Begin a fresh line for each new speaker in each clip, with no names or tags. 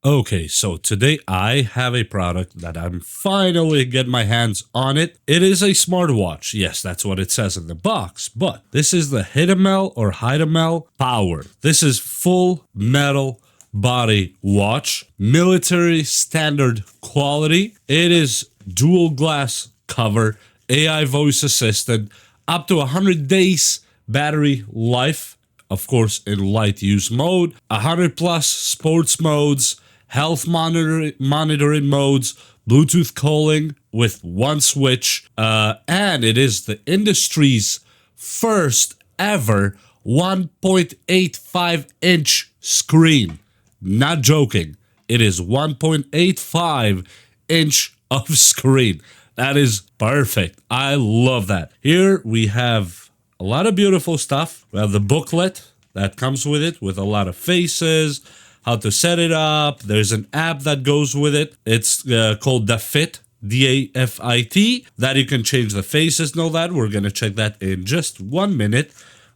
Okay, so today I have a product that I'm finally getting my hands on it. It is a smartwatch. Yes, that's what it says in the box. But this is the HIDAMEL Power. This is full metal body watch, military standard quality. It is dual glass cover, AI voice assistant, up to 100 days battery life, of course in light use mode, 100 plus sports modes, health monitoring modes, Bluetooth calling with one switch, and it is the industry's first ever 1.85 inch screen. Not joking. It is 1.85 inch of screen. That is perfect. I love that. Here we have a lot of beautiful stuff. We have the booklet that comes with it with a lot of faces, how to set it up. There's an app that goes with it. It's called DAFIT, DAFIT, that you can change the faces and all that. We're going to check that in just 1 minute.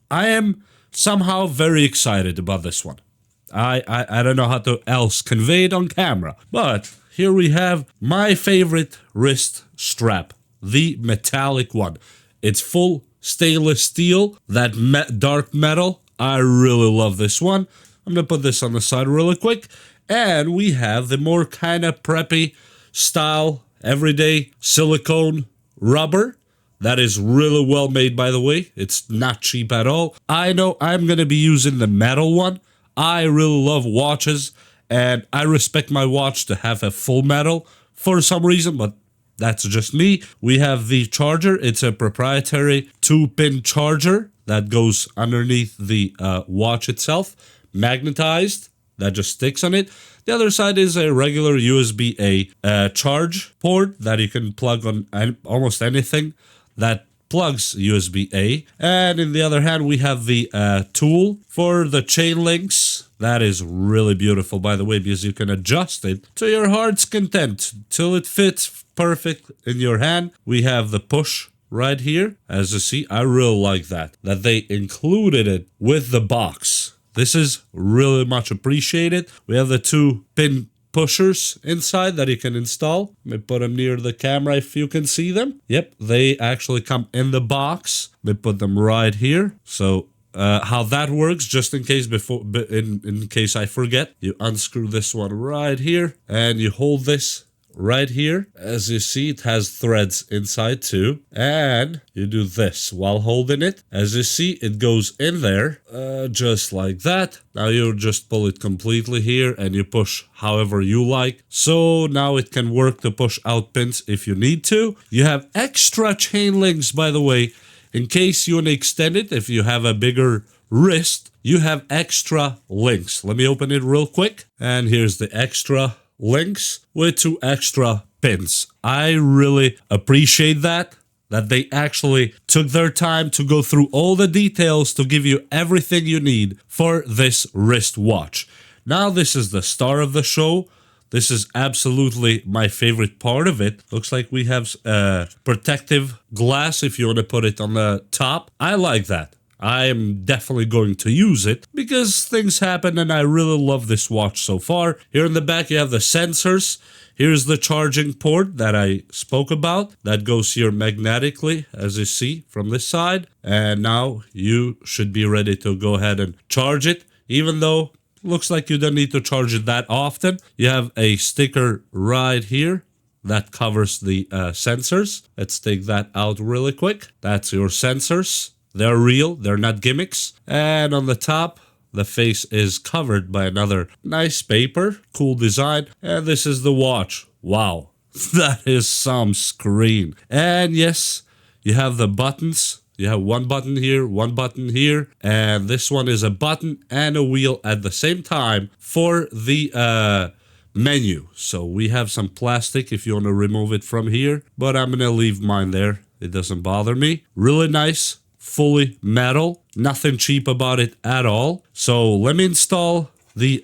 I am somehow very excited about this one. I don't know how to else convey it on camera, but here we have my favorite wrist strap, the metallic one. It's full stainless steel, that dark metal. I really love this one. I'm gonna put this on the side really quick, and we have the more kind of preppy style, everyday silicone rubber. That is really well made, by the way. It's not cheap at all. I know I'm gonna be using the metal one. I really love watches, and I respect my watch to have a full metal for some reason, but that's just me. We have the charger. It's a proprietary 2-pin charger that goes underneath the watch itself, magnetized, that just sticks on it. The other side is a regular USB-A charge port that you can plug on almost anything that plugs USB-A. And in the other hand, we have the tool for the chain links. That is really beautiful, by the way, because you can adjust it to your heart's content till it fits perfect in your hand. We have the push right here. As you see, I really like that they included it with the box. This is really much appreciated. We have the 2-pin pushers inside that you can install. Let me put them near the camera if you can see them. Yep, they actually come in the box. Let me put them right here. So how that works, just in case in case I forget, you unscrew this one right here and you hold this right here. As you see, it has threads inside too, and you do this while holding it. As you see, it goes in there just like that. Now you just pull it completely here and you push however you like. So now it can work to push out pins if you need to. You have extra chain links, by the way, in case you want to extend it. If you have a bigger wrist, you have extra links. Let me open it real quick, and here's the extra links with 2 extra pins. I really appreciate that they actually took their time to go through all the details to give you everything you need for this wristwatch. Now this is the star of the show. This is absolutely my favorite part of it. Looks like we have protective glass if you want to put it on the top. I like that. I am definitely going to use it because things happen, and I really love this watch so far. Here in the back, you have the sensors. Here's the charging port that I spoke about. That goes here magnetically, as you see from this side. And now you should be ready to go ahead and charge it, even though looks like you don't need to charge it that often. You have a sticker right here that covers the sensors. Let's take that out really quick. That's your sensors. They're real, they're not gimmicks. And on the top, the face is covered by another nice paper, cool design. And this is the watch. Wow, that is some screen. And yes, you have the buttons. You have one button here, and this one is a button and a wheel at the same time for the menu. So we have some plastic if you want to remove it from here, but I'm gonna leave mine there. It doesn't bother me. Really nice. Fully metal, nothing cheap about it at all. So let me install the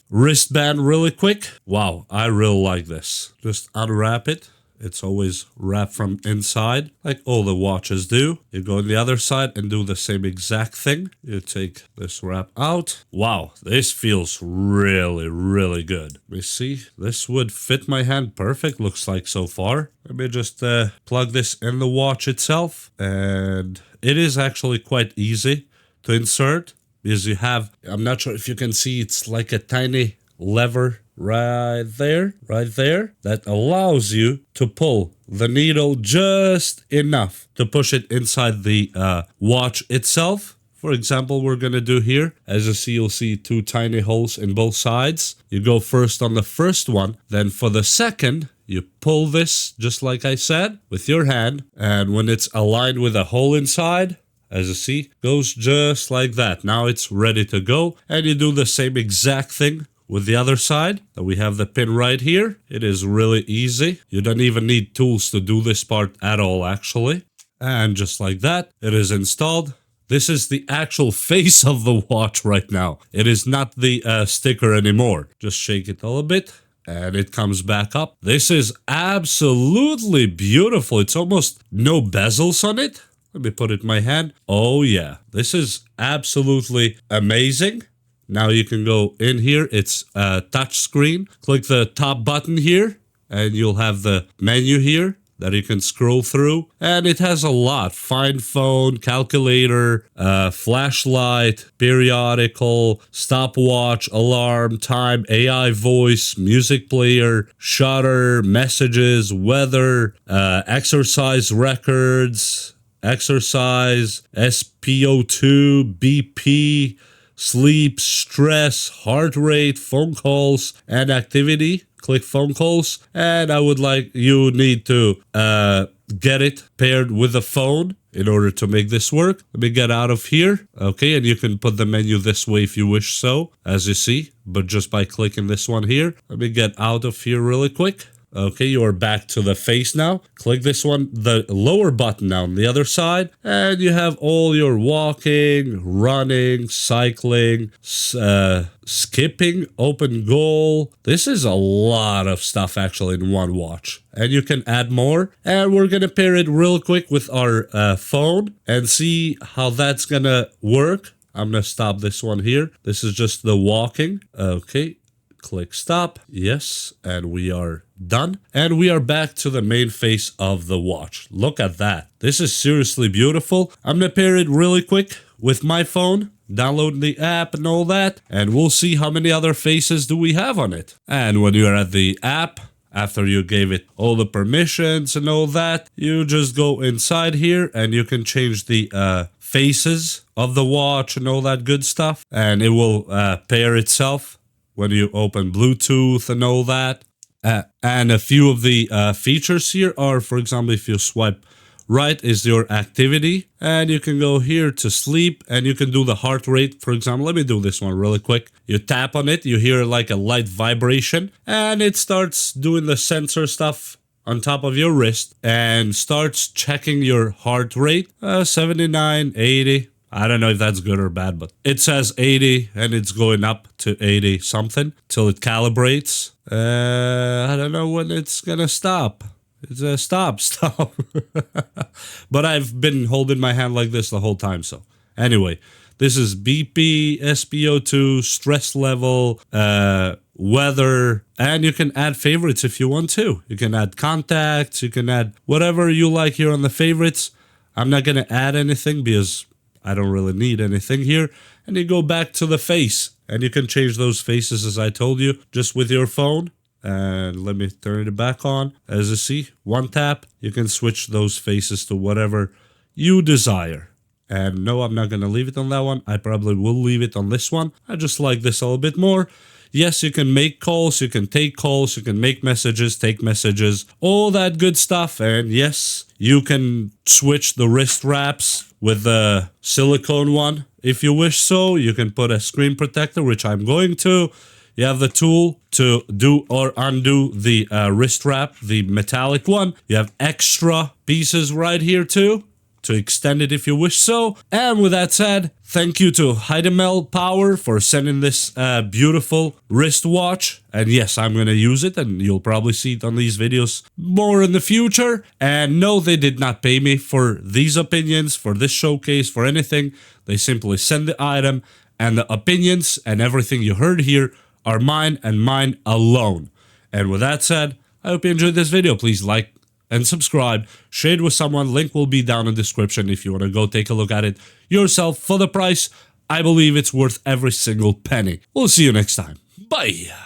wristband really quick. Wow, I really like this. Just unwrap it It's always wrapped from inside, like all the watches do. You go on the other side and do the same exact thing. You take this wrap out. Wow, this feels really, really good. Let me see. This would fit my hand perfect, looks like so far. Let me just plug this in the watch itself. And it is actually quite easy to insert because you have, I'm not sure if you can see, it's like a tiny lever right there, that allows you to pull the needle just enough to push it inside the watch itself. For example, we're going to do here, as you see, you'll see two tiny holes in both sides. You go first on the first one, then for the second, you pull this, just like I said, with your hand, and when it's aligned with a hole inside, as you see, goes just like that. Now it's ready to go, and you do the same exact thing with the other side. We have the pin right here. It is really easy. You don't even need tools to do this part at all, actually. And just like that, it is installed. This is the actual face of the watch right now. It is not the sticker anymore. Just shake it a little bit and it comes back up. This is absolutely beautiful. It's almost no bezels on it. Let me put it in my hand. Oh yeah, this is absolutely amazing. Now you can go in here, it's a touch screen. Click the top button here and you'll have the menu here that you can scroll through. And it has a lot. Find phone, calculator, flashlight, periodical, stopwatch, alarm, time, AI voice, music player, shutter, messages, weather, exercise records, exercise, SpO2, BP, sleep, stress, heart rate, phone calls, and activity. Click phone calls, and I would like you need to get it paired with a phone in order to make this work. Let me get out of here. Okay, and you can put the menu this way if you wish so, as you see, but just by clicking this one here. Let me get out of here really quick. Okay, you are back to the face now. Click this one, the lower button now on the other side, and you have all your walking, running, cycling, skipping, open goal. This is a lot of stuff actually in one watch. And you can add more. And we're going to pair it real quick with our phone and see how that's going to work. I'm going to stop this one here. This is just the walking. Okay. Click stop. Yes. And we are done. And we are back to the main face of the watch. Look at that. This is seriously beautiful. I'm going to pair it really quick with my phone. Download the app and all that. And we'll see how many other faces do we have on it. And when you're at the app, after you gave it all the permissions and all that, you just go inside here and you can change the faces of the watch and all that good stuff. And it will pair itself when you open Bluetooth and all that. And a few of the features here are, for example, if you swipe right is your activity, and you can go here to sleep, and you can do the heart rate. For example, let me do this one really quick. You tap on it, you hear like a light vibration, and it starts doing the sensor stuff on top of your wrist and starts checking your heart rate. 79, 80. I don't know if that's good or bad, but it says 80 and it's going up to 80 something till it calibrates. I don't know when it's gonna stop. It's a stop. But I've been holding my hand like this the whole time. So anyway, this is BP, SpO2, stress level, weather, and you can add favorites if you want to. You can add contacts, you can add whatever you like here on the favorites. I'm not gonna add anything because I don't really need anything here. And you go back to the face and you can change those faces as I told you just with your phone. And let me turn it back on. As you see, one tap, you can switch those faces to whatever you desire. And no, I'm not going to leave it on that one. I probably will leave it on this one. I just like this a little bit more. Yes, you can make calls, you can take calls, you can make messages, take messages, all that good stuff. And yes, you can switch the wrist wraps with the silicone one if you wish so. You can put a screen protector, which I'm going to. You have the tool to do or undo the wrist wrap, the metallic one. You have extra pieces right here too to extend it if you wish so. And with that said, thank you to HIDAMEL Power for sending this beautiful wristwatch. And yes, I'm gonna use it, and you'll probably see it on these videos more in the future. And no, they did not pay me for these opinions, for this showcase, for anything. They simply send the item, and the opinions and everything you heard here are mine and mine alone. And with that said, I hope you enjoyed this video. Please like and subscribe, share it with someone. Link will be down in the description if you want to go take a look at it yourself for the price. I believe it's worth every single penny. We'll see you next time. Bye.